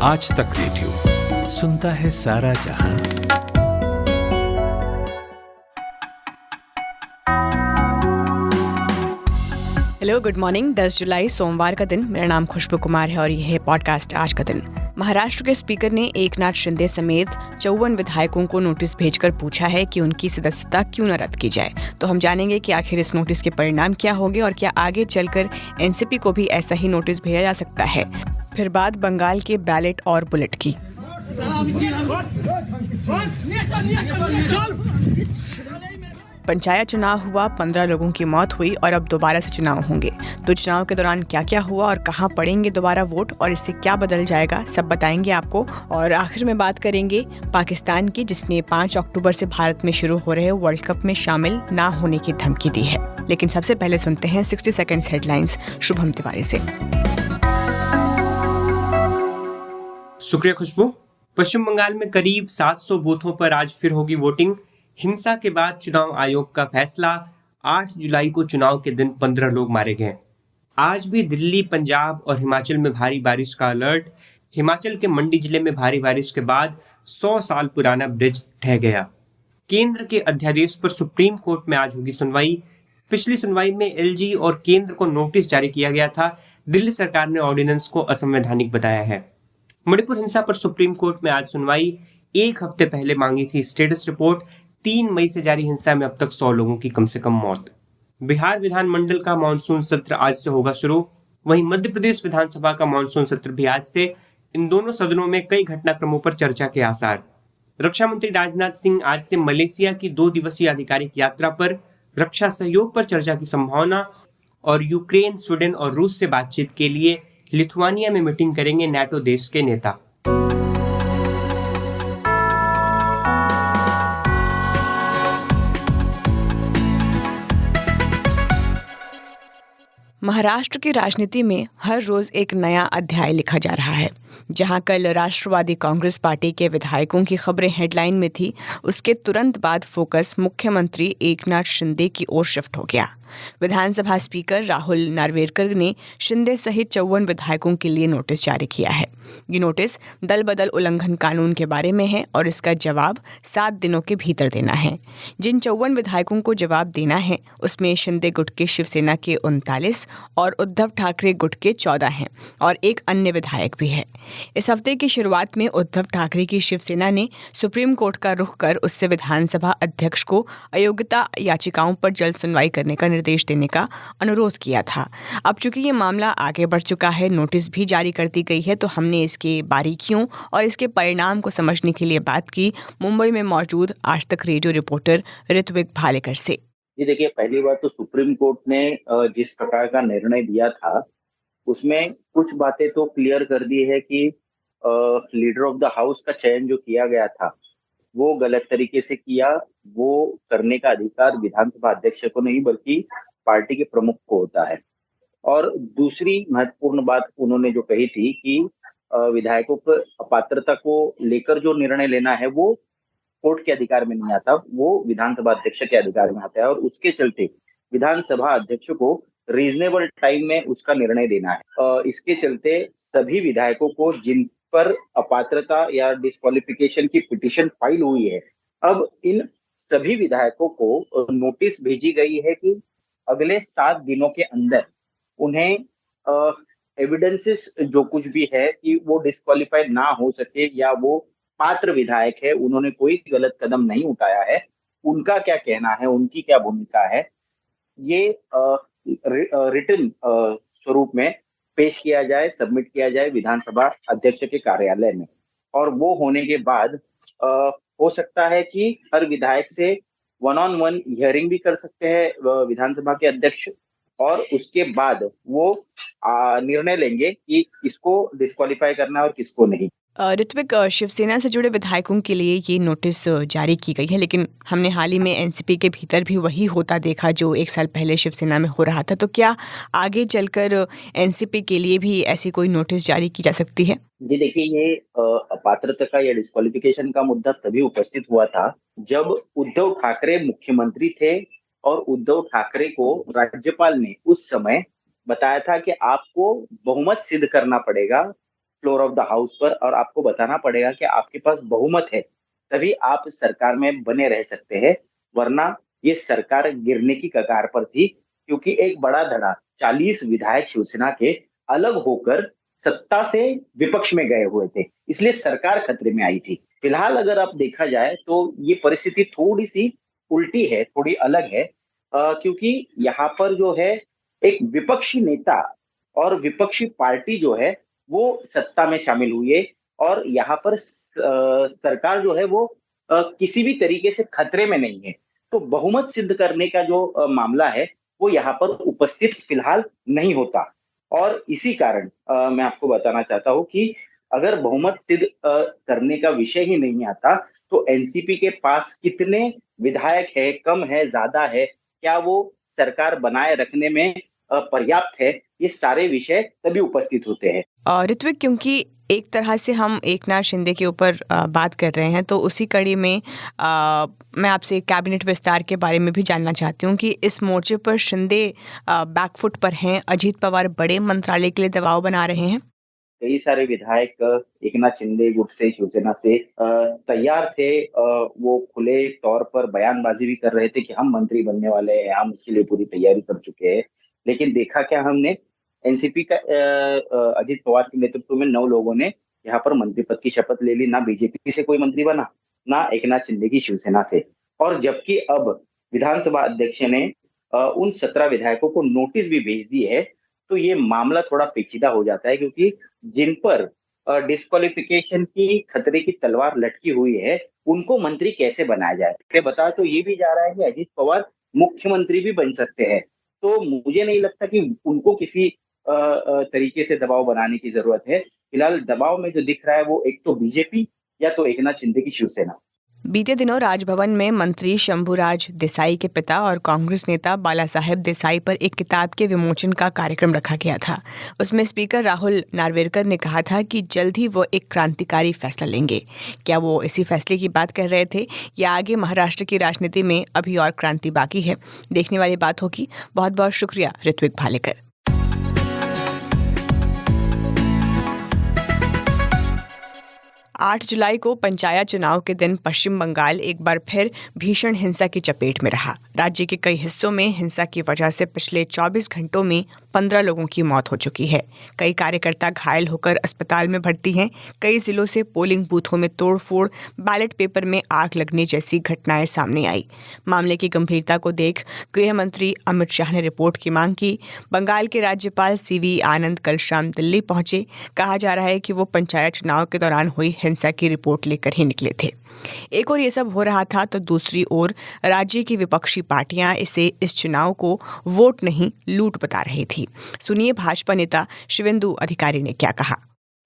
आज तक रेडियो सुनता है सारा जहां। Hello, good morning. 10 जुलाई सोमवार का दिन। मेरा नाम खुशबू कुमार है और यह है पॉडकास्ट आज का दिन। महाराष्ट्र के स्पीकर ने एकनाथ शिंदे समेत 54 विधायकों को नोटिस भेजकर पूछा है कि उनकी सदस्यता क्यों न रद्द की जाए। तो हम जानेंगे कि आखिर इस नोटिस के परिणाम क्या होंगे और क्या आगे चलकर एनसीपी को भी ऐसा ही नोटिस भेजा जा सकता है। फिर बात बंगाल के बैलेट और बुलेट की। पंचायत चुनाव हुआ, 15 लोगों की मौत हुई और अब दोबारा से चुनाव होंगे। तो चुनाव के दौरान क्या क्या हुआ और कहां पड़ेंगे दोबारा वोट और इससे क्या बदल जाएगा, सब बताएंगे आपको। और आखिर में बात करेंगे पाकिस्तान की, जिसने 5 अक्टूबर से भारत में शुरू हो रहे वर्ल्ड कप में शामिल ना होने की धमकी दी है। लेकिन सबसे पहले सुनते हैं 60 सेकंड्स हेडलाइंस शुभम तिवारी से। शुक्रिया खुशबू। पश्चिम बंगाल में करीब 700 बूथों पर आज फिर होगी वोटिंग। हिंसा के बाद चुनाव आयोग का फैसला, 8 जुलाई को चुनाव के दिन 15 लोग मारे गए। आज भी दिल्ली, पंजाब और हिमाचल में भारी बारिश का अलर्ट। हिमाचल के मंडी जिले में भारी बारिश के बाद 100 साल पुराना ब्रिज ढह गया। केंद्र के अध्यादेश पर सुप्रीम कोर्ट में आज होगी सुनवाई। पिछली सुनवाई में एलजी और केंद्र को नोटिस जारी किया गया था। दिल्ली सरकार ने ऑर्डिनेंस को असंवैधानिक बताया है। मणिपुर हिंसा पर सुप्रीम कोर्ट में आज सुनवाई। एक हफ्ते पहले मांगी थी स्टेटस रिपोर्ट। 3 मई से जारी हिंसा में अब तक 100 लोगों की कम से कम मौत। बिहार विधानमंडल का मानसून सत्र आज से होगा शुरू। वहीं मध्य प्रदेश विधानसभा का मानसून सत्र भी आज से। इन दोनों सदनों में कई घटनाक्रमों पर चर्चा के आसार। रक्षा मंत्री राजनाथ सिंह आज से मलेशिया की 2 दिवसीय आधिकारिक यात्रा पर। रक्षा सहयोग पर चर्चा की संभावना। और यूक्रेन, स्वीडन और रूस से बातचीत के लिए लिथुआनिया में मीटिंग करेंगे नाटो देश के नेता। महाराष्ट्र की राजनीति में हर रोज एक नया अध्याय लिखा जा रहा है। जहां कल राष्ट्रवादी कांग्रेस पार्टी के विधायकों की खबरें हेडलाइन में थी, उसके तुरंत बाद फोकस मुख्यमंत्री एकनाथ शिंदे की ओर शिफ्ट हो गया। विधानसभा स्पीकर राहुल नार्वेकर ने शिंदे सहित 54 विधायकों के लिए नोटिस जारी किया है। ये नोटिस दल बदल उल्लंघन कानून के बारे में है और इसका जवाब 7 दिनों के भीतर देना है। जिन 54 विधायकों को जवाब देना है उसमें शिंदे गुट के शिवसेना के 39 और उद्धव ठाकरे गुट के 14 हैं और एक अन्य विधायक भी है। इस हफ्ते की शुरुआत में उद्धव ठाकरे की शिवसेना ने सुप्रीम कोर्ट का रुख कर उससे विधानसभा अध्यक्ष को अयोग्यता याचिकाओं पर जल्द सुनवाई करने का निर्देश देने का अनुरोध किया था। अब चूंकि ये मामला आगे बढ़ चुका है, नोटिस भी जारी कर दी गई है, तो हमने इसके बारीकियों और इसके परिणाम को समझने के लिए बात की मुंबई में मौजूद आज तक रेडियो रिपोर्टर ऋत्विक भालेकर से। जी देखिए, पहली बात तो सुप्रीम कोर्ट ने जिस प्रकार का निर्णय दिया था उसमें कुछ बातें तो क्लियर कर दी है कि लीडर ऑफ द हाउस का चयन जो किया गया था वो गलत तरीके से किया। वो करने का अधिकार विधानसभा अध्यक्ष को नहीं बल्कि पार्टी के प्रमुख को होता है। और दूसरी महत्वपूर्ण बात उन्होंने जो कही थी कि विधायकों को अपात्रता को लेकर जो निर्णय लेना है वो कोर्ट के अधिकार में नहीं आता, वो विधानसभा अध्यक्ष के अधिकार में आता है। और उसके चलते विधानसभा अध्यक्ष को रीजनेबल टाइम में उसका निर्णय देना है। इसके चलते सभी विधायकों को जिन पर अपात्रता या डिस्क्वालिफिकेशन की पिटीशन फाइल हुई है, अब इन सभी विधायकों को नोटिस भेजी गई है कि अगले 7 दिनों के अंदर उन्हें एविडेंसेस जो कुछ भी है कि वो डिस्क्वालिफाइड ना हो सके या वो पात्र विधायक है, उन्होंने कोई गलत कदम नहीं उठाया है, उनका क्या कहना है, उनकी क्या भूमिका है, ये रिटन स्वरूप में पेश किया जाए, सबमिट किया जाए विधानसभा अध्यक्ष के कार्यालय में। और वो होने के बाद हो सकता है कि हर विधायक से 1-on-1 हियरिंग भी कर सकते हैं विधानसभा के अध्यक्ष, और उसके बाद वो निर्णय लेंगे कि किसको डिस्क्वालीफाई करना है और किसको नहीं। ऋत्विक, शिवसेना से जुड़े विधायकों के लिए ये नोटिस जारी की गई है, लेकिन हमने हाल ही में एनसीपी के भीतर भी वही होता देखा जो 1 साल पहले शिवसेना में हो रहा था। तो क्या आगे चलकर एनसीपी के लिए भी ऐसी कोई नोटिस जारी की जा सकती है? जी देखिए, ये अपात्रता का या डिस्क्वालिफिकेशन का मुद्दा तभी उपस्थित हुआ था जब उद्धव ठाकरे मुख्यमंत्री थे और उद्धव ठाकरे को राज्यपाल ने उस समय बताया था कि आपको बहुमत सिद्ध करना पड़ेगा फ्लोर ऑफ द हाउस पर, और आपको बताना पड़ेगा कि आपके पास बहुमत है, तभी आप सरकार में बने रह सकते हैं, वरना ये सरकार गिरने की कगार पर थी, क्योंकि एक बड़ा धड़ा 40 विधायक शिवसेना के अलग होकर सत्ता से विपक्ष में गए हुए थे, इसलिए सरकार खतरे में आई थी। फिलहाल अगर आप देखा जाए तो ये परिस्थिति थोड़ी सी उल्टी है, थोड़ी अलग है, क्योंकि यहाँ पर जो है एक विपक्षी नेता और विपक्षी पार्टी जो है वो सत्ता में शामिल हुई है, और यहाँ पर सरकार जो है वो किसी भी तरीके से खतरे में नहीं है। तो बहुमत सिद्ध करने का जो मामला है वो यहाँ पर उपस्थित फिलहाल नहीं होता, और इसी कारण मैं आपको बताना चाहता हूँ कि अगर बहुमत सिद्ध करने का विषय ही नहीं आता तो एनसीपी के पास कितने विधायक है, कम है, ज्यादा है, क्या वो सरकार बनाए रखने में पर्याप्त है, ये सारे विषय तभी उपस्थित होते हैं। और ऋत्विक, क्योंकि एक तरह से हम एकनाथ शिंदे के ऊपर बात कर रहे हैं, तो उसी कड़ी में मैं आपसे कैबिनेट विस्तार के बारे में भी जानना चाहती हूँ कि इस मोर्चे पर शिंदे बैकफुट पर हैं, अजीत पवार बड़े मंत्रालय के लिए दबाव बना रहे हैं। कई सारे विधायक एकनाथ शिंदे गुट से, शिवसेना से तैयार थे, वो खुले तौर पर बयानबाजी भी कर रहे थे कि हम मंत्री बनने वाले हैं, हम इसके लिए पूरी तैयारी कर चुके हैं। लेकिन देखा क्या हमने, एनसीपी का अजीत पवार के नेतृत्व में 9 लोगों ने यहाँ पर मंत्री पद की शपथ ले ली। ना बीजेपी से कोई मंत्री बना, ना एकनाथ शिंदे की शिवसेना से। और जबकि अब विधानसभा अध्यक्ष ने उन 17 विधायकों को नोटिस भी भेज दी है, तो ये मामला थोड़ा पेचीदा हो जाता है, क्योंकि जिन पर डिस्क्वालिफिकेशन की खतरे की तलवार लटकी हुई है उनको मंत्री कैसे बनाया जाए। ये बता तो ये भी जा रहा है कि अजीत पवार मुख्यमंत्री भी बन सकते हैं, तो मुझे नहीं लगता कि उनको किसी तरीके से दबाव बनाने की जरूरत है। फिलहाल दबाव में जो दिख रहा है वो एक तो बीजेपी या तो एकनाथ शिंदे की शिवसेना। बीते दिनों राजभवन में मंत्री शंभुराज देसाई के पिता और कांग्रेस नेता बाला साहेब देसाई पर एक किताब के विमोचन का कार्यक्रम रखा गया था। उसमें स्पीकर राहुल नार्वेकर ने कहा था कि जल्द ही वो एक क्रांतिकारी फैसला लेंगे। क्या वो इसी फैसले की बात कर रहे थे या आगे महाराष्ट्र की राजनीति में अभी और क्रांति बाकी है? देखने वाली बात होगी। बहुत बहुत शुक्रिया ऋत्विक भालेकर। 8 जुलाई को पंचायत चुनाव के दिन पश्चिम बंगाल एक बार फिर भीषण हिंसा की चपेट में रहा। राज्य के कई हिस्सों में हिंसा की वजह से पिछले 24 घंटों में 15 लोगों की मौत हो चुकी है। कई कार्यकर्ता घायल होकर अस्पताल में भर्ती हैं। कई जिलों से पोलिंग बूथों में तोड़फोड़, बैलेट पेपर में आग लगने जैसी घटनाएं सामने आई। मामले की गंभीरता को देख गृह मंत्री अमित शाह ने रिपोर्ट की मांग की। बंगाल के राज्यपाल सीवी आनंद कल शाम दिल्ली पहुंचे। कहा जा रहा है कि वो पंचायत चुनाव के दौरान हुई हिंसा की रिपोर्ट लेकर ही निकले थे। एक और ये सब हो रहा था तो दूसरी ओर राज्य की विपक्षी पार्टियां इस चुनाव को वोट नहीं लूट बता रही थी। सुनिए भाजपा नेता शिवेंदु अधिकारी ने क्या कहा।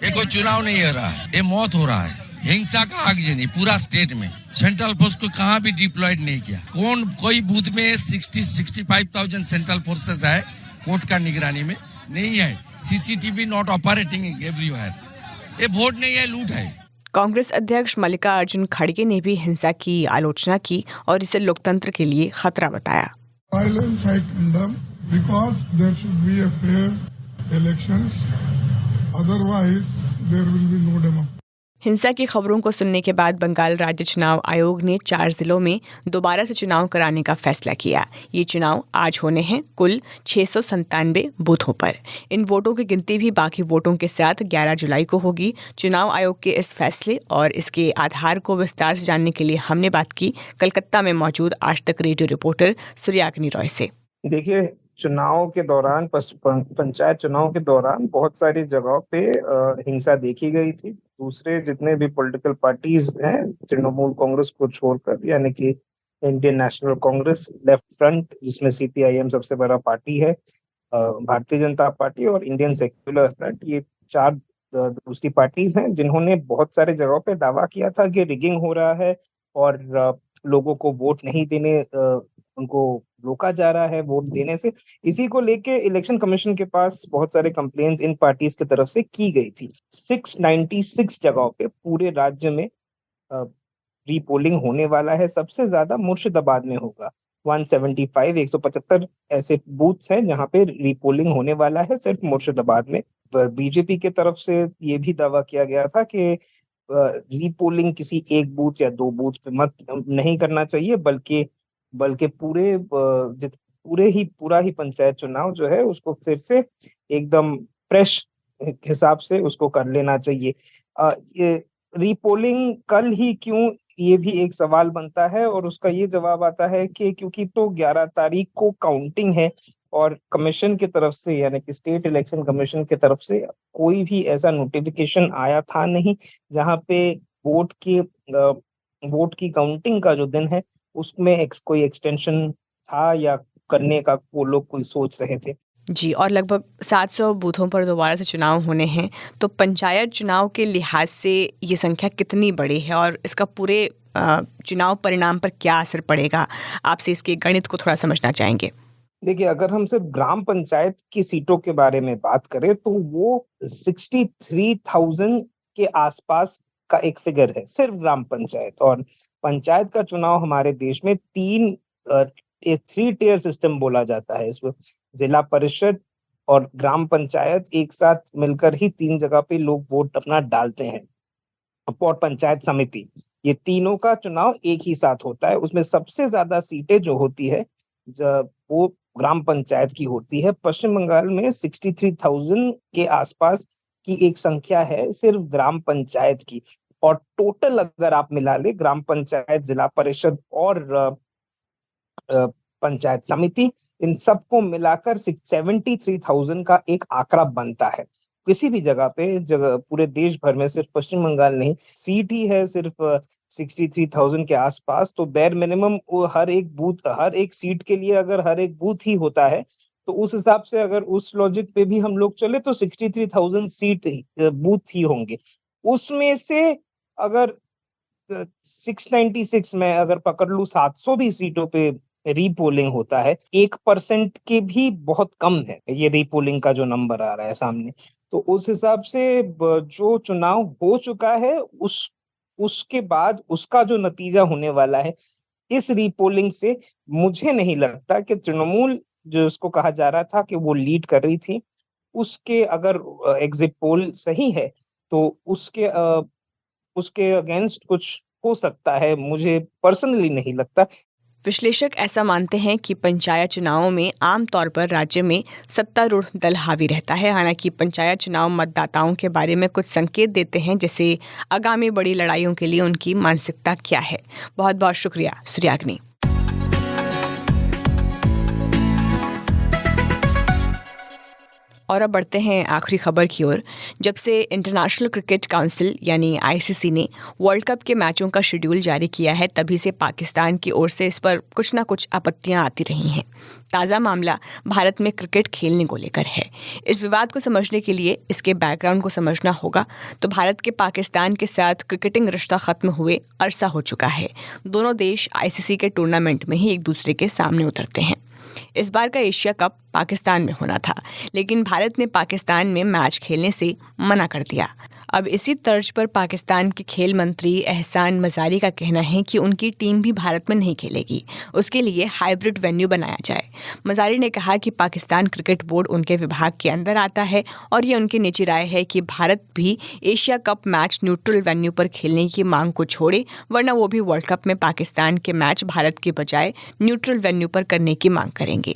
ये कोई चुनाव नहीं हो रहा है, ये मौत हो रहा है। हिंसा का आगजनी पूरा स्टेट में। सेंट्रल फोर्स को कहाँ भी डिप्लॉयड नहीं किया। कोई बूथ में 60-65,000 सेंट्रल फोर्सेस है कोर्ट का निगरानी में नहीं है। CCTV not operating everywhere. ये वोट नहीं है, लूट है। कांग्रेस अध्यक्ष मल्लिकार्जुन खड़गे ने भी हिंसा की आलोचना की और इसे लोकतंत्र के लिए खतरा बताया। Violence I condemn because there should be a fair elections. Otherwise, there will be no democracy. हिंसा की खबरों को सुनने के बाद बंगाल राज्य चुनाव आयोग ने 4 जिलों में दोबारा से चुनाव कराने का फैसला किया। ये चुनाव आज होने हैं कुल 697 बूथों पर। इन वोटों की गिनती भी बाकी वोटों के साथ 11 जुलाई को होगी। चुनाव आयोग के इस फैसले और इसके आधार को विस्तार से जानने के लिए हमने बात की कलकत्ता में मौजूद आज तक रेडियो रिपोर्टर सूर्याग्नि रॉय से। देखिए, चुनाव के दौरान, पंचायत चुनाव के दौरान बहुत सारी जगहों पे हिंसा देखी गई थी। दूसरे जितने भी पॉलिटिकल पार्टीज हैं, तृणमूल कांग्रेस को छोड़कर, यानी कि Indian national Congress, left front जिसमें सीपीआईएम सबसे बड़ा पार्टी है, भारतीय जनता पार्टी और इंडियन सेक्युलर फ्रंट, ये 4 दूसरी पार्टीज हैं जिन्होंने बहुत सारे जगहों पे दावा किया था कि रिगिंग हो रहा है और लोगों को वोट नहीं देने, उनको रोका जा रहा है वोट देने से। इसी को लेके इलेक्शन कमीशन के पास बहुत सारे कंप्लेंट्स इन पार्टीज की तरफ से की गई थी। 696 जगहों पे पूरे राज्य में रीपोलिंग होने वाला है। सबसे ज्यादा मुर्शिदाबाद में होगा। 175 ऐसे बूथ्स हैं जहां पे रीपोलिंग होने वाला है, सिर्फ मुर्शिदाबाद में। बीजेपी के तरफ से ये भी दावा किया गया था कि रीपोलिंग किसी एक बूथ या 2 बूथ पे मत नहीं करना चाहिए, बल्कि पूरा ही पंचायत चुनाव जो है उसको फिर से एकदम फ्रेश हिसाब से उसको कर लेना चाहिए। ये रीपोलिंग कल ही क्यों, ये भी एक सवाल बनता है और उसका ये जवाब आता है कि क्योंकि तो 11 तारीख को काउंटिंग है और कमीशन की तरफ से, यानी कि स्टेट इलेक्शन कमीशन की तरफ से कोई भी ऐसा नोटिफिकेशन आया था नहीं जहां पे वोट की वोट की काउंटिंग का जो दिन है उसमें कोई एक्सटेंशन था या करने का वो लोग कोई सोच रहे थे। जी, और लगभग 700 बूथों पर दोबारा से चुनाव होने हैं, तो पंचायत चुनाव के लिहाज से ये संख्या कितनी बड़ी है और इसका पूरे चुनाव परिणाम पर क्या असर पड़ेगा? आपसे इसके गणित को थोड़ा समझना चाहेंगे। देखिए, अगर हम सिर्फ ग्राम पंचायत की सीटों के बारे में बात करें तो वो 63,000 के आसपास का एक फिगर है, सिर्फ ग्राम पंचायत। और पंचायत का चुनाव हमारे देश में 3 टियर सिस्टम बोला जाता है इसमें। जिला परिषद और ग्राम पंचायत एक साथ मिलकर ही 3 जगह पे लोग वोट अपना डालते हैं। और पंचायत समिति, ये तीनों का चुनाव एक ही साथ होता है। उसमें सबसे ज्यादा सीटें जो होती है वो ग्राम पंचायत की होती है। पश्चिम बंगाल में 63,000 के आसपास की एक संख्या है सिर्फ ग्राम पंचायत की। और टोटल अगर आप मिला ले ग्राम पंचायत, जिला परिषद और पंचायत समिति, इन सबको मिलाकर 73,000 का एक आंकड़ा बनता है। किसी भी जगह पे पूरे देश भर में, सिर्फ पश्चिम बंगाल नहीं, सीट ही है सिर्फ 63,000 के आसपास। तो बेर मिनिमम हर एक सीट के लिए अगर हर एक बूथ ही होता है तो उस हिसाब से अगर उस लॉजिक पे भी हम लोग चले तो 63,000 सीट बूथ ही होंगे। उसमें से अगर 696 में अगर पकड़ लूं 700 भी सीटों पे रीपोलिंग होता है, 1% के भी बहुत कम है ये रीपोलिंग का जो नंबर आ रहा है सामने। तो उस हिसाब से जो चुनाव हो चुका है उसके बाद उसका जो नतीजा होने वाला है इस रीपोलिंग से, मुझे नहीं लगता कि तृणमूल जो उसको कहा जा रहा था कि वो लीड कर रही थी, उसके अगर एग्जिट पोल सही है तो उसके अगेंस्ट कुछ हो सकता है। मुझे पर्सनली नहीं लगता। विश्लेषक ऐसा मानते हैं कि पंचायत चुनावों में आमतौर पर राज्य में सत्तारूढ़ दल हावी रहता है। हालांकि पंचायत चुनाव मतदाताओं के बारे में कुछ संकेत देते हैं, जैसे आगामी बड़ी लड़ाइयों के लिए उनकी मानसिकता क्या है। बहुत बहुत शुक्रिया सूर्याग्नि। और अब बढ़ते हैं आखिरी खबर की ओर। जब से इंटरनेशनल क्रिकेट काउंसिल यानी आईसीसी ने वर्ल्ड कप के मैचों का शेड्यूल जारी किया है, तभी से पाकिस्तान की ओर से इस पर कुछ ना कुछ आपत्तियां आती रही हैं। ताज़ा मामला भारत में क्रिकेट खेलने को लेकर है। इस विवाद को समझने के लिए इसके बैकग्राउंड को समझना होगा। तो भारत के पाकिस्तान के साथ क्रिकेटिंग रिश्ता ख़त्म हुए अरसा हो चुका है। दोनों देश आईसीसी के टूर्नामेंट में ही एक दूसरे के सामने उतरते हैं। इस बार का एशिया कप पाकिस्तान में होना था, लेकिन भारत ने पाकिस्तान में मैच खेलने से मना कर दिया। अब इसी तर्ज पर पाकिस्तान के खेल मंत्री एहसान मज़ारी का कहना है कि उनकी टीम भी भारत में नहीं खेलेगी, उसके लिए हाइब्रिड वेन्यू बनाया जाए। मज़ारी ने कहा कि पाकिस्तान क्रिकेट बोर्ड उनके विभाग के अंदर आता है और ये उनकी निजी राय है कि भारत भी Asia cup match neutral venue पर खेलने की मांग को छोड़े, वरना वो भी वर्ल्ड कप में पाकिस्तान के मैच भारत के बजाय न्यूट्रल वेन्यू पर करने की मांग करेंगे।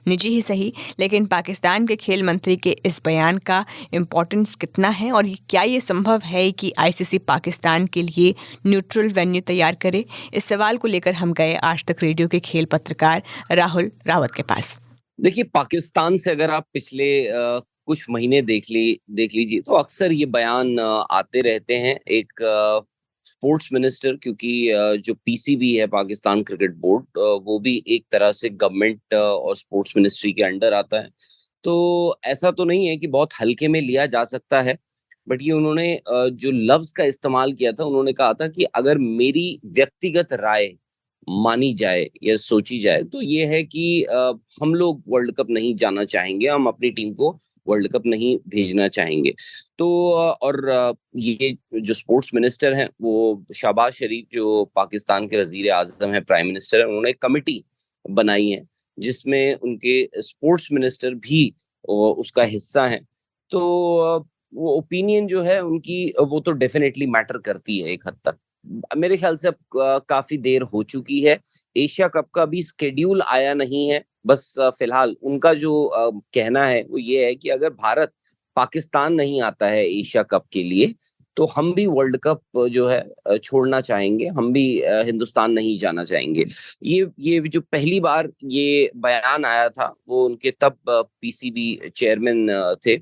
निजी ही सही, लेकिन पाकिस्तान के खेल मंत्री के इस बयान का इम्पोर्टेंस कितना है और क्या ये संभव है कि आईसीसी पाकिस्तान के लिए न्यूट्रल वेन्यू तैयार करे? इस सवाल को लेकर हम गए आज तक रेडियो के खेल पत्रकार राहुल रावत के पास। देखिए, पाकिस्तान से अगर आप पिछले कुछ महीने देख लीजिए तो अक्सर ये बयान आते रहते हैं। एक स्पोर्ट्स मिनिस्टर, क्योंकि जो पीसीबी है पाकिस्तान क्रिकेट बोर्ड, वो भी एक तरह से गवर्नमेंट और स्पोर्ट्स मिनिस्ट्री के अंडर आता है। तो ऐसा तो नहीं है कि बहुत हल्के में लिया जा सकता है, बट ये उन्होंने जो लफ्ज का इस्तेमाल किया था, उन्होंने कहा था कि अगर मेरी व्यक्तिगत राय मानी जाए या सोची जाए तो ये है कि हम लोग वर्ल्ड कप नहीं जाना चाहेंगे, हम अपनी टीम को वर्ल्ड कप नहीं भेजना चाहेंगे। तो और ये जो स्पोर्ट्स मिनिस्टर हैं वो शहबाज शरीफ, जो पाकिस्तान के वजीर आजम है, प्राइम मिनिस्टर है, उन्होंने एक कमेटी बनाई है जिसमें उनके स्पोर्ट्स मिनिस्टर भी उसका हिस्सा हैं। तो वो ओपिनियन जो है उनकी वो तो डेफिनेटली मैटर करती है एक हद तक। मेरे ख्याल से अब काफी देर हो चुकी है। एशिया कप का भी स्केड्यूल आया नहीं है। बस फिलहाल उनका जो कहना है वो ये है कि अगर भारत पाकिस्तान नहीं आता है एशिया कप के लिए तो हम भी वर्ल्ड कप जो है छोड़ना चाहेंगे, हम भी हिंदुस्तान नहीं जाना चाहेंगे। ये जो पहली बार ये बयान आया था वो उनके तब पीसीबी चेयरमैन थे,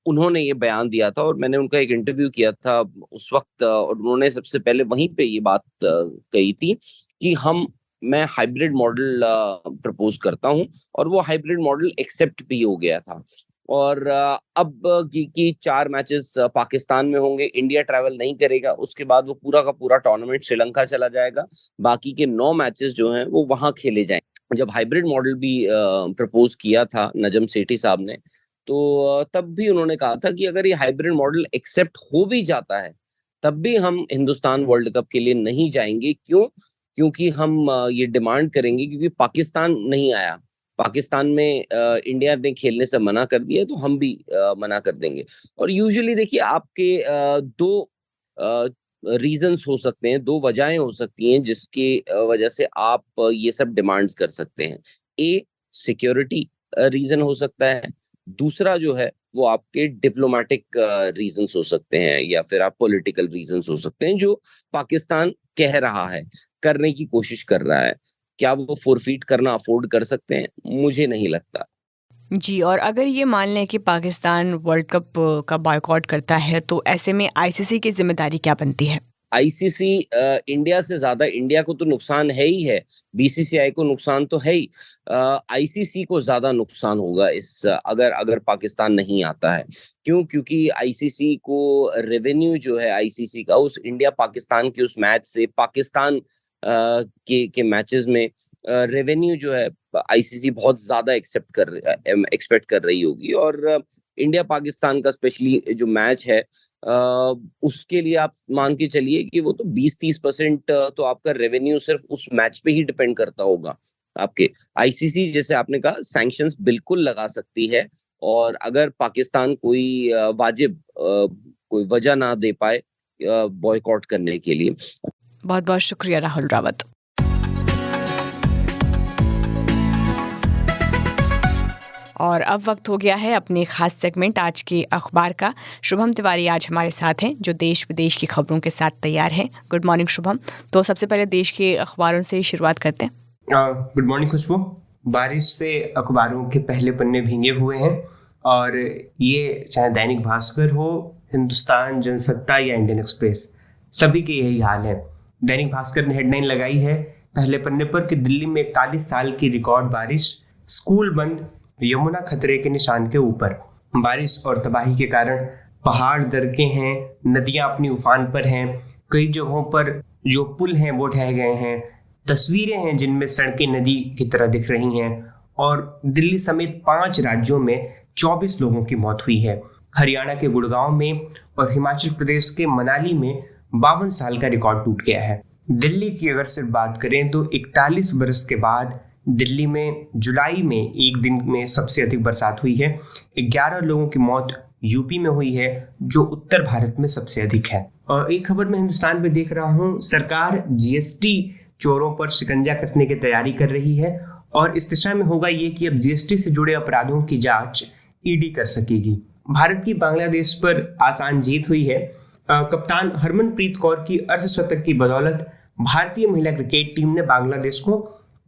उन्होंने ये बयान दिया था और मैंने उनका एक इंटरव्यू किया था उस वक्त, और उन्होंने सबसे पहले वहीं पे ये बात कही थी कि मैं हाइब्रिड मॉडल प्रपोज करता हूं, और वो हाइब्रिड मॉडल एक्सेप्ट भी हो गया था। और अब की 4 मैचेस पाकिस्तान में होंगे, इंडिया ट्रैवल नहीं करेगा, उसके बाद वो पूरा का पूरा टूर्नामेंट श्रीलंका चला जाएगा, बाकी के 9 मैचेस जो हैं वो वहां खेले जाएंगे। जब हाइब्रिड मॉडल भी प्रपोज किया था नजम सेठी साहब ने, तो तब भी उन्होंने कहा था कि अगर ये हाइब्रिड मॉडल एक्सेप्ट हो भी जाता है तब भी हम हिंदुस्तान वर्ल्ड कप के लिए नहीं जाएंगे। क्योंकि हम ये डिमांड करेंगे, क्योंकि पाकिस्तान नहीं आया, पाकिस्तान में इंडिया ने खेलने से मना कर दिया, तो हम भी मना कर देंगे। और यूजुअली देखिए आपके 2 रीजंस हो सकते हैं, 2 वजहें हो सकती हैं जिसके वजह से आप ये सब डिमांड्स कर सकते हैं। सिक्योरिटी रीजन हो सकता है, दूसरा जो है वो आपके डिप्लोमेटिक रीजंस हो सकते हैं, या फिर आप पॉलिटिकल रीजंस हो सकते हैं जो पाकिस्तान कह रहा है, करने की कोशिश कर रहा है। क्या वो फोरफीट करना अफोर्ड कर सकते हैं? मुझे नहीं लगता। जी, और अगर ये मान लें कि पाकिस्तान वर्ल्ड कप का बॉयकॉट करता है तो ऐसे में आईसीसी की जिम्मेदारी क्या बनती है? आईसीसी इंडिया से ज्यादा, इंडिया को तो नुकसान है ही है, बीसीसीआई को नुकसान तो है ही, आईसीसी को ज्यादा नुकसान होगा इस अगर पाकिस्तान नहीं आता है। क्योंकि आईसीसी को रेवेन्यू जो है आईसीसी का उस इंडिया पाकिस्तान के उस मैच से, पाकिस्तान के मैचेस में रेवेन्यू जो है आईसीसी बहुत ज्यादा एक्सपेक्ट कर रही होगी, और इंडिया पाकिस्तान का स्पेशली जो मैच है उसके लिए आप मान के चलिए कि वो तो 20-30% तो आपका रेवेन्यू सिर्फ उस मैच पे ही डिपेंड करता होगा आपके। आईसीसी जैसे आपने कहा सैंक्शंस बिल्कुल लगा सकती है, और अगर पाकिस्तान कोई वाजिब कोई वजह ना दे पाए बॉयकॉट करने के लिए। बहुत बहुत शुक्रिया राहुल रावत। और अब वक्त हो गया है अपने खास सेगमेंट आज के अखबार का। शुभम तिवारी आज हमारे साथ हैं जो देश विदेश की खबरों के साथ तैयार हैं। Good morning Shubham. तो सबसे पहले देश के अखबारों से शुरुआत करते हैं। गुड मॉर्निंग खुशबू। बारिश से अखबारों के पहले पन्ने भींगे हुए हैं, और ये चाहे दैनिक भास्कर हो, हिंदुस्तान, जनसत्ता या इंडियन एक्सप्रेस, सभी के यही हाल है। दैनिक भास्कर ने हेडलाइन लगाई है पहले पन्ने पर कि दिल्ली में 41 साल की रिकॉर्ड बारिश, स्कूल बंद, यमुना खतरे के निशान के ऊपर। बारिश और तबाही के कारण पहाड़ दरके हैं, नदियां अपनी उफान पर हैं, कई जगहों पर जो पुल हैं वो ढह गए हैं, तस्वीरें हैं जिनमें सड़कें नदी की तरह दिख रही हैं, और दिल्ली समेत 5 राज्यों में 24 लोगों की मौत हुई है। हरियाणा के गुड़गांव में और हिमाचल प्रदेश के मनाली में 52 साल का रिकॉर्ड टूट गया है। दिल्ली की अगर सिर्फ बात करें तो 41 बरस के बाद दिल्ली में जुलाई में एक दिन में सबसे अधिक बरसात हुई है। 11 लोगों की मौत यूपी में हुई है जो उत्तर भारत में सबसे अधिक है। और एक खबर मैं हिंदुस्तान में देख रहा हूँ, सरकार जीएसटी चोरों पर शिकंजा कसने की तैयारी कर रही है, और इस दिशा में होगा ये कि अब जीएसटी से जुड़े अपराधों की जांच ईडी कर सकेगी। भारत की बांग्लादेश पर आसान जीत हुई है। कप्तान हरमनप्रीत कौर की अर्धशतक की बदौलत भारतीय महिला क्रिकेट टीम ने बांग्लादेश को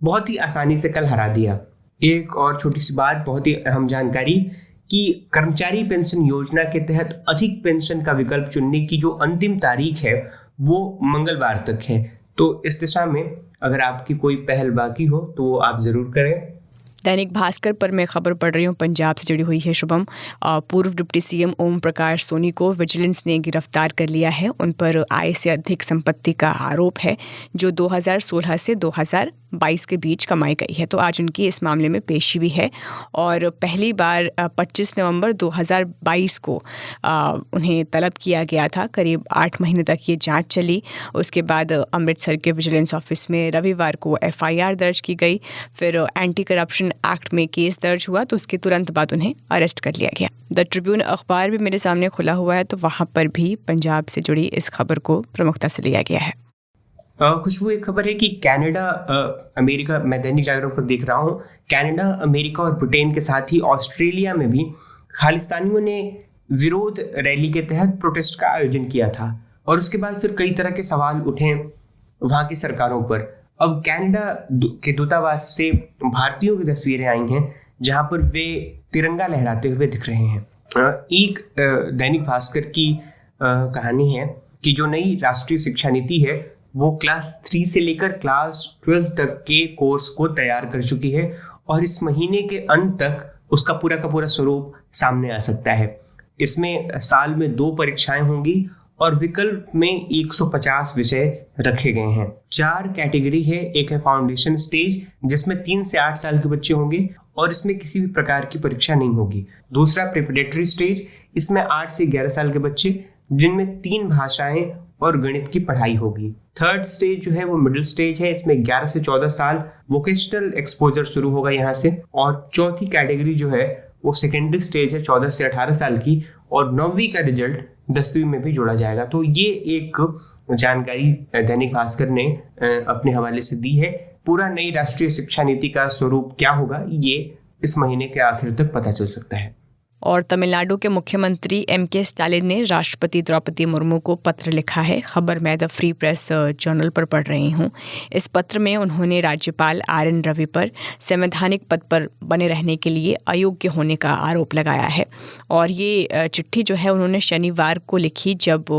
बहुत ही आसानी से कल हरा दिया। एक और छोटी सी बात, बहुत ही अहम जानकारी कि कर्मचारी पेंशन योजना के तहत अधिक पेंशन का विकल्प चुनने की जो अंतिम तारीख है वो मंगलवार तक है। तो इस दिशा में अगर आपकी कोई पहल बाकी हो तो वो आप जरूर करें। दैनिक भास्कर पर मैं खबर पढ़ रही हूँ, पंजाब से जुड़ी हुई है शुभम। पूर्व डिप्टी सीएम ओम प्रकाश सोनी को विजिलेंस ने गिरफ्तार कर लिया है। उन पर आय से अधिक संपत्ति का आरोप है जो 2016 से 2022 के बीच कमाई गई है। तो आज उनकी इस मामले में पेशी भी है, और पहली बार 25 नवंबर 2022 को उन्हें तलब किया गया था। करीब 8 महीने तक ये जांच चली। उसके बाद अमृतसर के विजिलेंस ऑफिस में रविवार को एफआईआर दर्ज की गई। फिर एंटी करप्शन डिफेमेशन एक्ट में केस दर्ज हुआ तो उसके तुरंत बाद उन्हें अरेस्ट कर लिया गया। द ट्रिब्यून अखबार भी मेरे सामने खुला हुआ है, तो वहाँ पर भी पंजाब से जुड़ी इस खबर को प्रमुखता से लिया गया है। खुशबू, एक खबर है कि कनाडा अमेरिका, मैं दैनिक जागरण पर देख रहा हूँ, कनाडा, अमेरिका और ब्रिटेन के साथ ही ऑस्ट्रेलिया में भी खालिस्तानियों ने विरोध रैली के तहत प्रोटेस्ट का आयोजन किया था और उसके बाद फिर कई तरह के सवाल उठे वहाँ की सरकारों पर। अब कनाडा के दूतावास से भारतीयों की तस्वीरें आई हैं जहाँ पर वे तिरंगा लहराते हुए दिख रहे हैं। एक दैनिक भास्कर की कहानी है कि जो नई राष्ट्रीय शिक्षा नीति है वो क्लास 3 से लेकर क्लास 12 तक के कोर्स को तैयार कर चुकी है और इस महीने के अंत तक उसका पूरा का पूरा स्वरूप सामने आ सकता है। इसमें साल में 2 परीक्षाएं होंगी और विकल्प में 150 विषय रखे गए हैं। 4 कैटेगरी है। एक है फाउंडेशन स्टेज जिसमें 3 से 8 साल के बच्चे होंगे और इसमें किसी भी प्रकार की परीक्षा नहीं होगी। दूसरा प्रिपरेटरी स्टेज, इसमें 8 से 11 साल के बच्चे जिनमें 3 भाषाएं और गणित की पढ़ाई होगी। थर्ड स्टेज जो है वो मिडिल स्टेज है, इसमें 11 से 14 साल वोकेशनल एक्सपोजर शुरू होगा यहाँ से। और चौथी कैटेगरी जो है वो सेकेंडरी स्टेज है 14 से 18 साल की और 9वीं का रिजल्ट 10वीं में भी जोड़ा जाएगा। तो ये एक जानकारी दैनिक भास्कर ने अपने हवाले से दी है। पूरा नई राष्ट्रीय शिक्षा नीति का स्वरूप क्या होगा ये इस महीने के आखिर तक पता चल सकता है। और तमिलनाडु के मुख्यमंत्री M.K. स्टालिन ने राष्ट्रपति द्रौपदी मुर्मू को पत्र लिखा है। खबर मैं द फ्री प्रेस जर्नल पर पढ़ रही हूँ। इस पत्र में उन्होंने राज्यपाल R.N. रवि पर संवैधानिक पद पर बने रहने के लिए अयोग्य होने का आरोप लगाया है और ये चिट्ठी जो है उन्होंने शनिवार को लिखी जब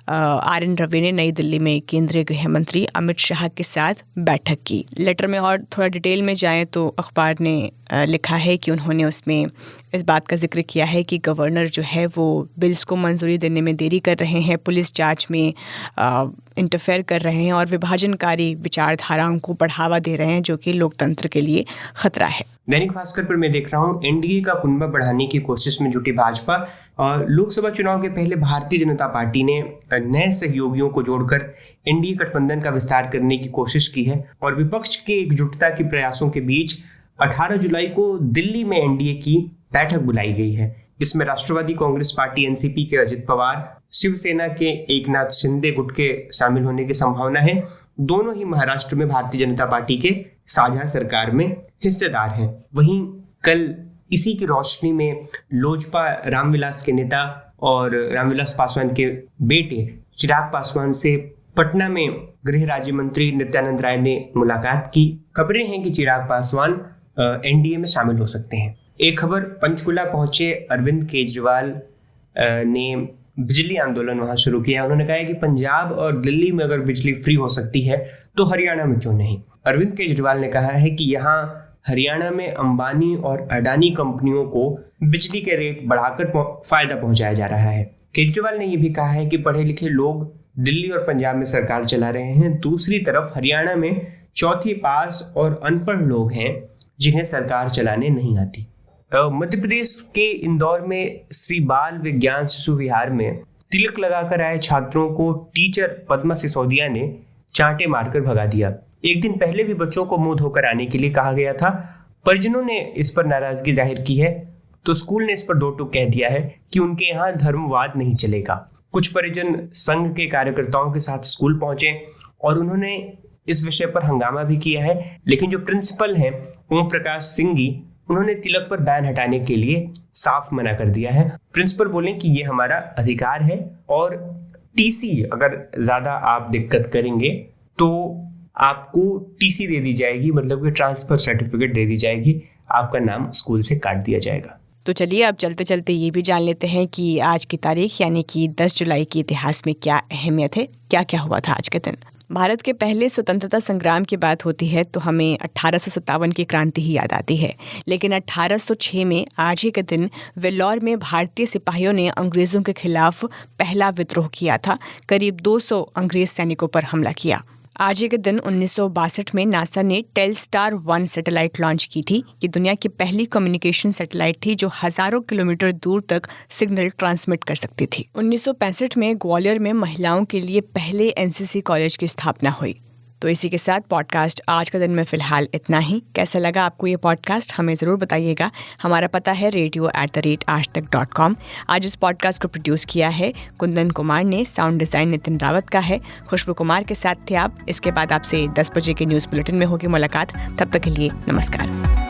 R.N. रवि ने नई दिल्ली में केंद्रीय गृह मंत्री अमित शाह के साथ बैठक की। लेटर में और थोड़ा डिटेल में जाएं तो अखबार ने लिखा है कि उन्होंने उसमें इस बात का जिक्र किया है कि गवर्नर जो है वो बिल्स को मंजूरी देने में देरी कर रहे हैं, पुलिस जांच में इंटरफेयर कर रहे हैं और विभाजनकारी विचारधाराओं को बढ़ावा दे रहे हैं जो कि लोकतंत्र के लिए खतरा है। दैनिक भास्कर पर मैं देख रहा हूँ एनडीए का कुनबा बढ़ाने की कोशिश में जुटी भाजपा और लोकसभा चुनाव के पहले भारतीय जनता पार्टी ने नए सहयोगियों को जोड़कर एनडीए गठबंधन का विस्तार करने की कोशिश की है और विपक्ष के एकजुटता के प्रयासों के बीच 18 जुलाई को दिल्ली में एनडीए की बैठक बुलाई गई है। इसमें राष्ट्रवादी कांग्रेस पार्टी एनसीपी के अजित पवार, शिवसेना के एकनाथ शिंदे गुट के शामिल होने की संभावना है। दोनों ही महाराष्ट्र में भारतीय जनता पार्टी के साझा सरकार में हिस्सेदार हैं। वहीं कल इसी की रोशनी में लोजपा रामविलास के नेता और रामविलास पासवान के बेटे चिराग पासवान से पटना में गृह राज्य मंत्री नित्यानंद राय ने मुलाकात की। खबरें हैं कि चिराग पासवान एनडीए में शामिल हो सकते हैं। एक खबर, पंचकुला पहुंचे अरविंद केजरीवाल ने बिजली आंदोलन वहां शुरू किया। उन्होंने कहा है कि पंजाब और दिल्ली में अगर बिजली फ्री हो सकती है तो हरियाणा में क्यों नहीं। अरविंद केजरीवाल ने कहा है कि यहाँ हरियाणा में अंबानी और अडानी कंपनियों को बिजली के रेट बढ़ाकर फायदा पहुंचाया जा रहा है। केजरीवाल ने यह भी कहा है कि पढ़े लिखे लोग दिल्ली और पंजाब में सरकार चला रहे हैं, दूसरी तरफ हरियाणा में चौथी पास और अनपढ़ लोग हैं जिन्हें सरकार चलाने नहीं आती। मध्य प्रदेश के इंदौर में श्री बाल विज्ञान शिशु विहार में तिलक लगाकर आए छात्रों को टीचर पद्मा सिसोदिया ने चांटे मारकर भगा दिया। एक दिन पहले भी बच्चों को मुंह धोकर आने के लिए कहा गया था। परिजनों ने इस पर नाराजगी जाहिर की है तो स्कूल ने इस पर दो टूक कह दिया है कि उनके यहाँ धर्मवाद नहीं चलेगा। कुछ परिजन संघ के कार्यकर्ताओं के साथ स्कूल पहुंचे और उन्होंने इस विषय पर हंगामा भी किया है, लेकिन जो प्रिंसिपल हैं ओम प्रकाश सिंह जी, उन्होंने तिलक पर बैन हटाने के लिए साफ मना कर दिया है। प्रिंसिपल बोले कि ये हमारा अधिकार है और टीसी अगर ज्यादा आप दिक्कत करेंगे तो आपको टीसी दे दी जाएगी, मतलब कि ट्रांसफर सर्टिफिकेट दे दी जाएगी, आपका नाम स्कूल से काट दिया जाएगा। तो चलिए अब चलते चलते ये भी जान लेते हैं कि आज की तारीख यानी कि 10 जुलाई के इतिहास में क्या अहमियत है, क्या क्या हुआ था आज के दिन। भारत के पहले स्वतंत्रता संग्राम की बात होती है तो हमें 1857 की क्रांति ही याद आती है, लेकिन 1806 में आज ही के दिन वेल्लोर में भारतीय सिपाहियों ने अंग्रेज़ों के खिलाफ पहला विद्रोह किया था। करीब 200 अंग्रेज सैनिकों पर हमला किया। आज ही के दिन 1962 में नासा ने टेलस्टार 1 सैटेलाइट लॉन्च की थी। ये दुनिया की पहली कम्युनिकेशन सैटेलाइट थी जो हजारों किलोमीटर दूर तक सिग्नल ट्रांसमिट कर सकती थी। 1965 में ग्वालियर में महिलाओं के लिए पहले एनसीसी कॉलेज की स्थापना हुई। तो इसी के साथ पॉडकास्ट आज का दिन में फ़िलहाल इतना ही। कैसा लगा आपको ये पॉडकास्ट हमें ज़रूर बताइएगा। हमारा पता है radio@aajtak.com। आज इस पॉडकास्ट को प्रोड्यूस किया है कुंदन कुमार ने, साउंड डिज़ाइन नितिन रावत का है। खुशबू कुमार के साथ थे आप। इसके बाद आपसे 10 बजे के न्यूज़ बुलेटिन में होगी मुलाकात। तब तक के लिए नमस्कार।